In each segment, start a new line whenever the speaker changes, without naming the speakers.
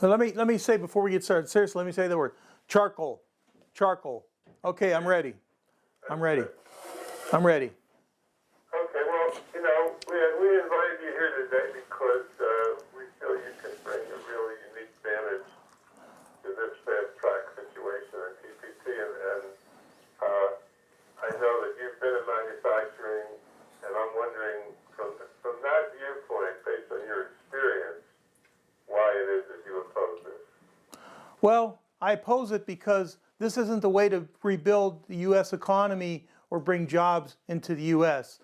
Let me say before we get started, seriously, let me say the word charcoal. Charcoal. Okay, I'm ready. I'm ready. I'm ready.
Okay, well, we invited you here today because we feel you can bring a really unique vantage to this fast track situation in TPP, and I know that you've been in manufacturing, and I'm wondering from that viewpoint, based on your experience, why it is that you oppose this.
Well, I oppose it because this isn't the way to rebuild the U.S. economy or bring jobs into the U.S.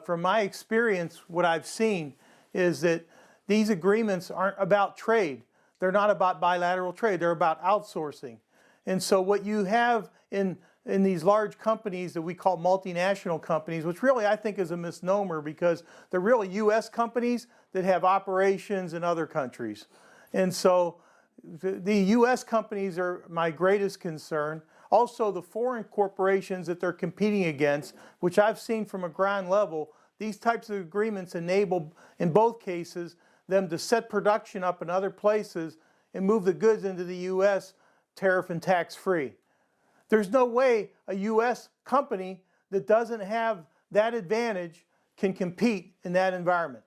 From my experience, what I've seen is that these agreements aren't about trade. They're not about bilateral trade. They're about outsourcing. And so what you have in these large companies that we call multinational companies, which really I think is a misnomer because they're really U.S. companies that have operations in other countries. And so the U.S. companies are my greatest concern. Also, the foreign corporations that they're competing against, which I've seen from a ground level, these types of agreements enable, in both cases, them to set production up in other places and move the goods into the U.S. tariff and tax free. There's no way a U.S. company that doesn't have that advantage can compete in that environment.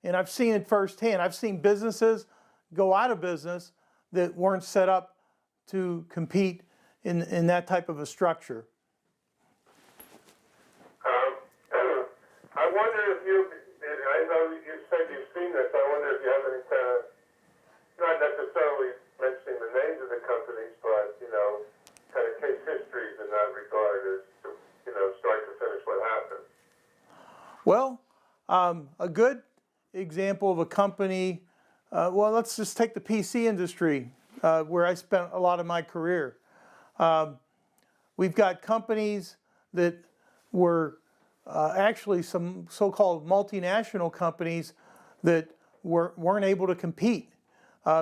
And I've seen it firsthand. I've seen businesses go out of business that weren't set up to compete in that type of a structure.
I wonder if I know you said you've seen this, I wonder if you have any kind of, not necessarily mentioning the names of the companies, but, kind of case histories in that regard as to, start to finish what happened.
Well, a good example of a company, well, let's just take the PC industry, where I spent a lot of my career. We've got companies that were actually some so-called multinational companies that weren't able to compete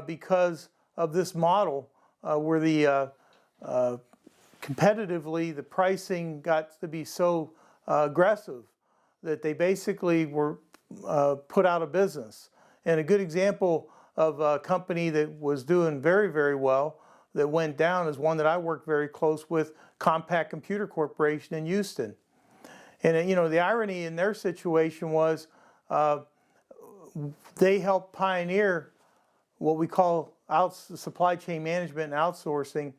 because of this model where the competitively the pricing got to be so aggressive that they basically were put out of business. And a good example of a company that was doing very, very well that went down is one that I worked very close with, Compaq Computer Corporation in Houston. And the irony in their situation was they helped pioneer what we call supply chain management and outsourcing,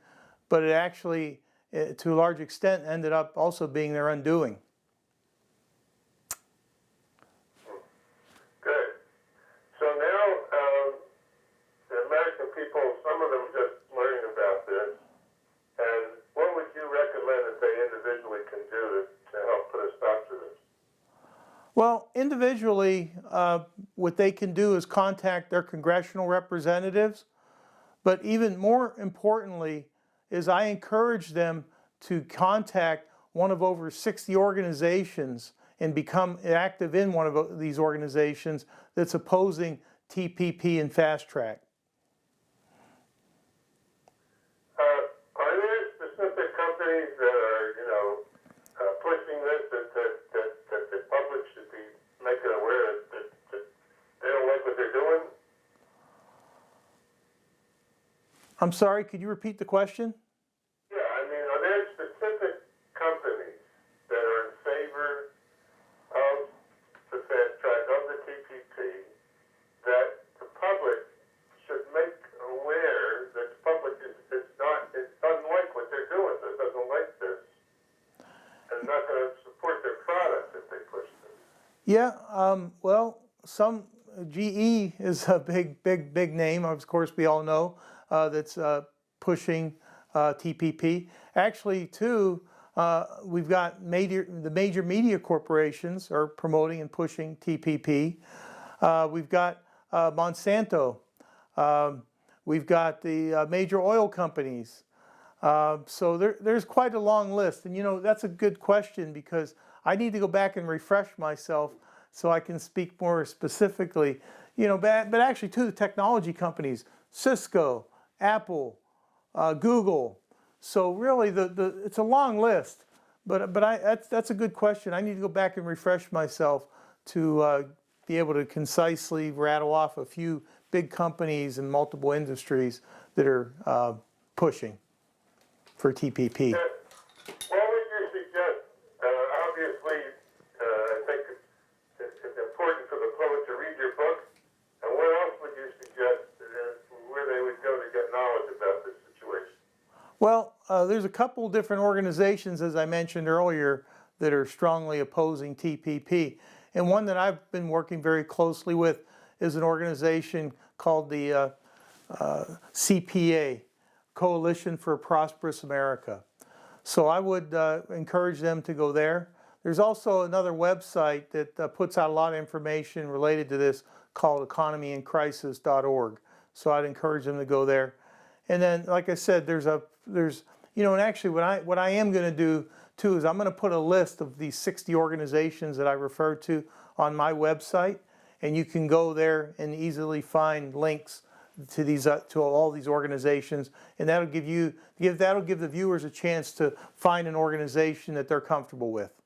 but it actually, to a large extent, ended up also being their undoing.
Good. So now, the American people, some of them just learning about this, and what would you recommend that they individually can do to help put a stop to this?
Well, individually, what they can do is contact their congressional representatives, but even more importantly is I encourage them to contact one of over 60 organizations and become active in one of these organizations that's opposing TPP and Fast Track.
Are there specific companies that are, pushing this that the public should be making aware that they don't like what they're doing?
I'm sorry, could you repeat the question?
Yeah, are there specific companies that are in favor of the fast track, of the TPP, that the public should make aware that the public it doesn't like what they're doing, it doesn't like this, and not going to support their product if they push this?
Yeah, well, GE is a big name, of course we all know, that's pushing TPP. Actually, too, we've got the major media corporations are promoting and pushing TPP. We've got Monsanto. We've got the major oil companies. So there's quite a long list. And that's a good question because I need to go back and refresh myself so I can speak more specifically. But actually too, the technology companies, Cisco, Apple, Google. So really it's a long list. But that's a good question. I need to go back and refresh myself to be able to concisely rattle off a few big companies in multiple industries that are pushing for TPP.
What would you suggest? Obviously, I think it's important for the public to read your book. And what else would you suggest where they would go to get knowledge about this situation?
Well, there's a couple different organizations, as I mentioned earlier, that are strongly opposing TPP. And one that I've been working very closely with is an organization called the CPA, Coalition for a Prosperous America. So I would encourage them to go there. There's also another website that puts out a lot of information related to this called economyincrisis.org. So I'd encourage them to go there. And then, like I said, there's and actually what I am going to do too is I'm going to put a list of these 60 organizations that I referred to on my website, and you can go there and easily find links to these to all these organizations, and that'll give the viewers a chance to find an organization that they're comfortable with.